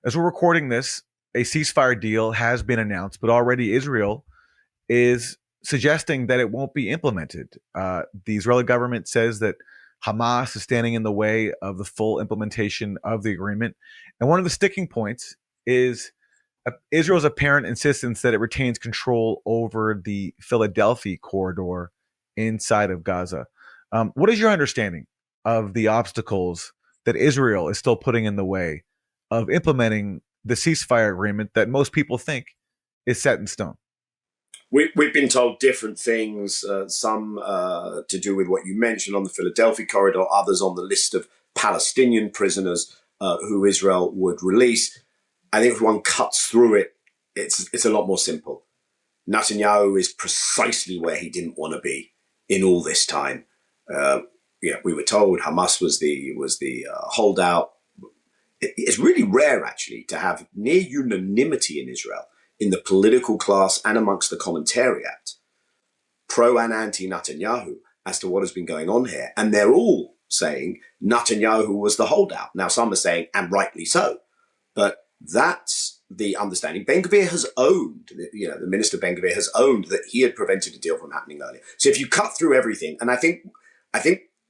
As we're recording this, a ceasefire deal has been announced, but already Israel is suggesting that it won't be implemented. The Israeli government says that Hamas is standing in the way of the full implementation of the agreement. And one of the sticking points is Israel's apparent insistence that it retains control over the Philadelphia corridor inside of Gaza. What is your understanding of the obstacles that Israel is still putting in the way of implementing the ceasefire agreement that most people think is set in stone? We've been told different things, some to do with what you mentioned on the Philadelphia corridor, others on the list of Palestinian prisoners who Israel would release. I think if one cuts through it, it's a lot more simple. Netanyahu is precisely where he didn't want to be in all this time. We were told Hamas was the holdout. It's really rare, actually, to have near unanimity in Israel, in the political class and amongst the commentariat, pro and anti-Netanyahu, as to what has been going on here. And they're all saying Netanyahu was the holdout. Now, some are saying, and rightly so, but that's the understanding. Ben-Gvir has owned, the minister Ben-Gvir has owned that he had prevented a deal from happening earlier. So if you cut through everything, and I think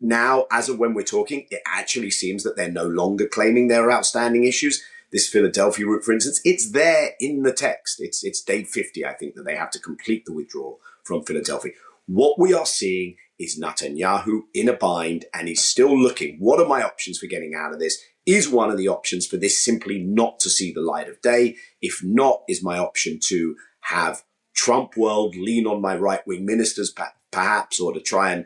now, as of when we're talking, it actually seems that they're no longer claiming there are outstanding issues. This Philadelphia route, for instance, it's there in the text. It's day 50, I think, that they have to complete the withdrawal from Philadelphia. What we are seeing is Netanyahu in a bind, and he's still looking. What are my options for getting out of this? Is one of the options for this simply not to see the light of day? If not, is my option to have Trump world lean on my right-wing ministers, perhaps, or to try and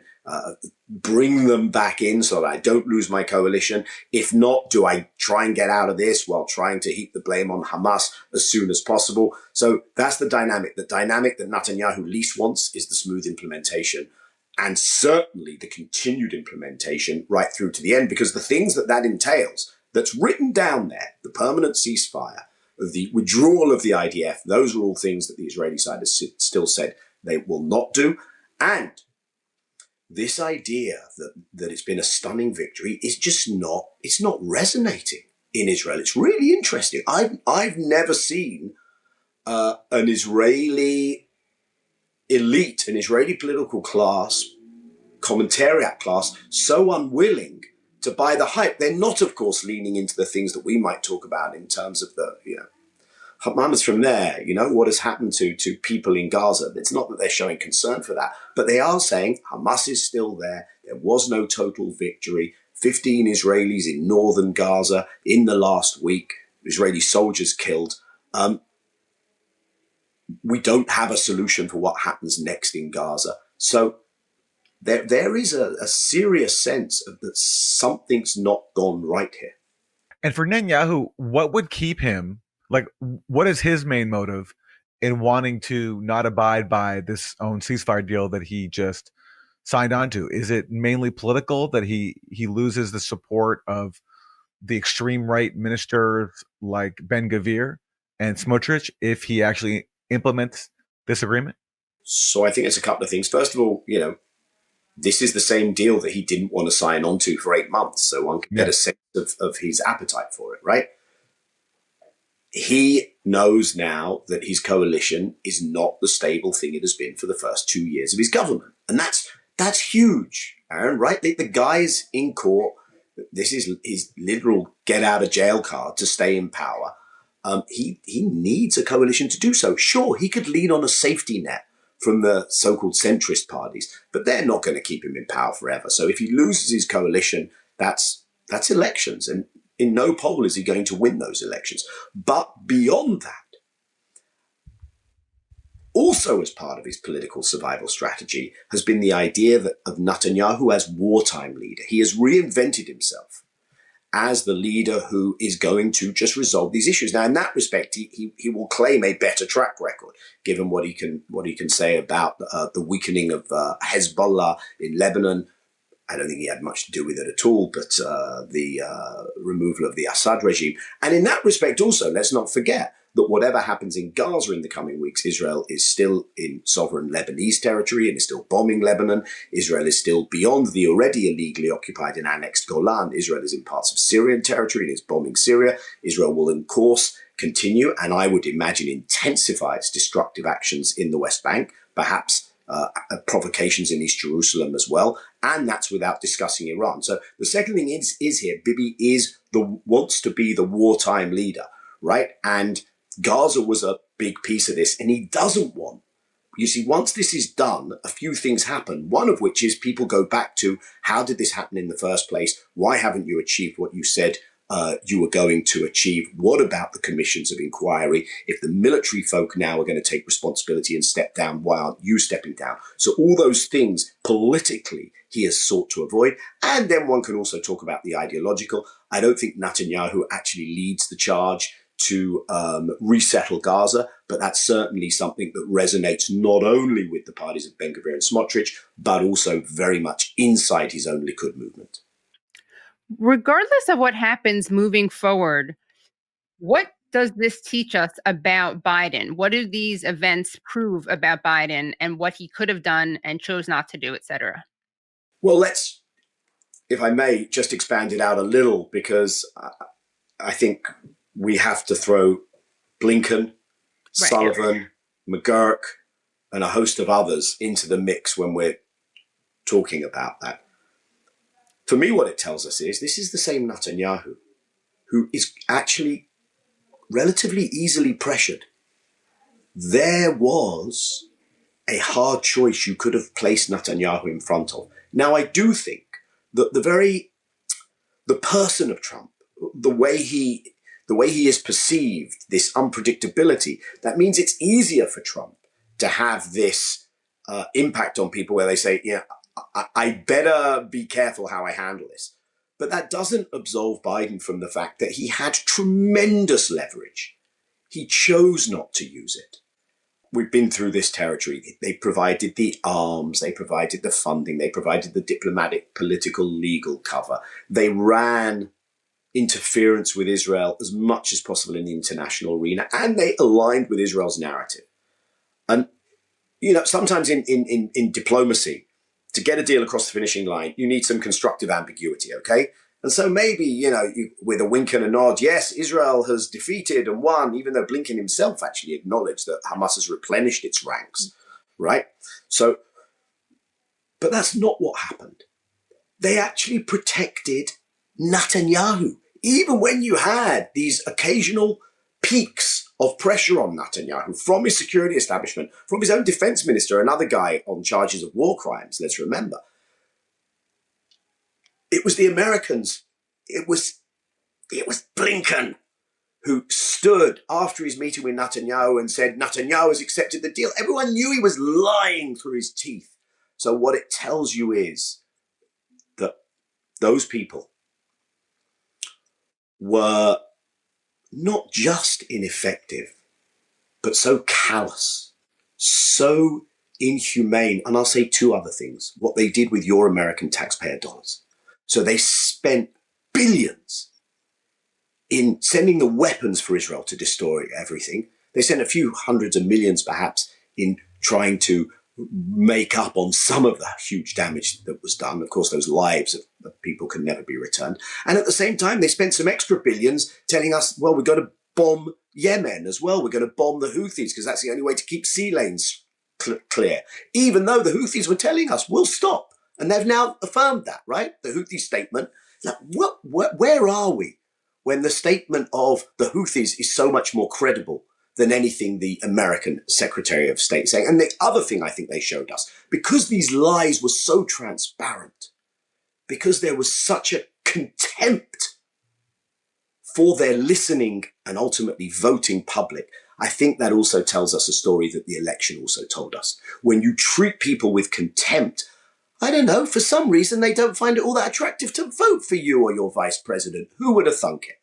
bring them back in so that I don't lose my coalition? If not, do I try and get out of this while trying to heap the blame on Hamas as soon as possible? So that's the dynamic. The dynamic that Netanyahu least wants is the smooth implementation, and certainly the continued implementation right through to the end, because the things that entails, that's written down there, the permanent ceasefire, the withdrawal of the IDF, those are all things that the Israeli side has still said they will not do. And this idea that it's been a stunning victory is just it's not resonating in Israel. It's really interesting. I've never seen an Israeli elite, an Israeli political class, commentariat class, so unwilling to buy the hype. They're not, of course, leaning into the things that we might talk about in terms of Hamas from there, what has happened to people in Gaza. It's not that they're showing concern for that, but they are saying Hamas is still there. There was no total victory. 15 Israelis in northern Gaza in the last week, Israeli soldiers killed. We don't have a solution for what happens next in Gaza. So there is a serious sense of that something's not gone right here. And for Netanyahu, what would keep him, what is his main motive in wanting to not abide by this own ceasefire deal that he just signed on to? Is it mainly political, that he loses the support of the extreme right ministers like Ben-Gvir and Smotrich if he actually implements this agreement? So I think it's a couple of things. First of all, this is the same deal that he didn't want to sign on to for 8 months. So one can get a sense of his appetite for it, right? He knows now that his coalition is not the stable thing it has been for the first 2 years of his government. And that's huge, Aaron, right? The guy's in court. This is his literal get out of jail card to stay in power. He needs a coalition to do so. Sure, he could lean on a safety net from the so-called centrist parties, but they're not going to keep him in power forever. So if he loses his coalition, that's elections. And in no poll is he going to win those elections. But beyond that, also as part of his political survival strategy has been the idea of Netanyahu as wartime leader. He has reinvented himself as the leader who is going to just resolve these issues. Now, in that respect, he will claim a better track record, given what he can say about the weakening of Hezbollah in Lebanon. I don't think he had much to do with it at all, but the removal of the Assad regime. And in that respect also, let's not forget that whatever happens in Gaza in the coming weeks, Israel is still in sovereign Lebanese territory and is still bombing Lebanon. Israel is still beyond the already illegally occupied and annexed Golan. Israel is in parts of Syrian territory and is bombing Syria. Israel will, of course, continue, and I would imagine intensify its destructive actions in the West Bank, perhaps provocations in East Jerusalem as well, and that's without discussing Iran. So the second thing is here, Bibi wants to be the wartime leader, right? And Gaza was a big piece of this, and he doesn't want. You see, once this is done, a few things happen, one of which is people go back to, how did this happen in the first place? Why haven't you achieved what you said you were going to achieve? What about the commissions of inquiry? If the military folk now are going to take responsibility and step down, why aren't you stepping down? So all those things politically he has sought to avoid. And then one can also talk about the ideological. I don't think Netanyahu actually leads the charge to resettle Gaza, but that's certainly something that resonates not only with the parties of Ben-Gvir and Smotrich, but also very much inside his own Likud movement. Regardless of what happens moving forward, what does this teach us about Biden? What do these events prove about Biden and what he could have done and chose not to do, et cetera? Well, let's, if I may, just expand it out a little, because I think we have to throw Blinken, Sullivan, McGurk, and a host of others into the mix when we're talking about that. For me, what it tells us is this is the same Netanyahu who is actually relatively easily pressured. There was a hard choice you could have placed Netanyahu in front of. Now, I do think that the person of Trump, the way he is perceived, this unpredictability, that means it's easier for Trump to have this impact on people where they say, yeah, I better be careful how I handle this. But that doesn't absolve Biden from the fact that he had tremendous leverage. He chose not to use it. We've been through this territory. They provided the arms, they provided the funding, they provided the diplomatic, political, legal cover. They ran interference with Israel as much as possible in the international arena, and they aligned with Israel's narrative. And, you know, sometimes in diplomacy, to get a deal across the finishing line, you need some constructive ambiguity, okay? And so maybe, you know, with a wink and a nod, yes, Israel has defeated and won, even though Blinken himself actually acknowledged that Hamas has replenished its ranks, right? So, but that's not what happened. They actually protected Netanyahu. Even when you had these occasional peaks of pressure on Netanyahu from his security establishment, from his own defense minister, another guy on charges of war crimes, let's remember. It was the Americans, it was Blinken who stood after his meeting with Netanyahu and said, Netanyahu has accepted the deal. Everyone knew he was lying through his teeth. So what it tells you is that those people were not just ineffective, but so callous, so inhumane. And I'll say two other things, what they did with your American taxpayer dollars. So they spent billions in sending the weapons for Israel to destroy everything. They sent a few hundreds of millions, perhaps, in trying to make up on some of the huge damage that was done. Of course, those lives of people can never be returned. And at the same time, they spent some extra billions telling us, well, we've got to bomb Yemen as well. We're going to bomb the Houthis because that's the only way to keep sea lanes clear. Even though the Houthis were telling us, we'll stop. And they've now affirmed that, right? The Houthi statement. Like, where are we when the statement of the Houthis is so much more credible than anything the American Secretary of State is saying? And the other thing I think they showed us, because these lies were so transparent, because there was such a contempt for their listening and ultimately voting public, I think that also tells us a story that the election also told us. When you treat people with contempt, I don't know, for some reason they don't find it all that attractive to vote for you or your vice president. Who would have thunk it?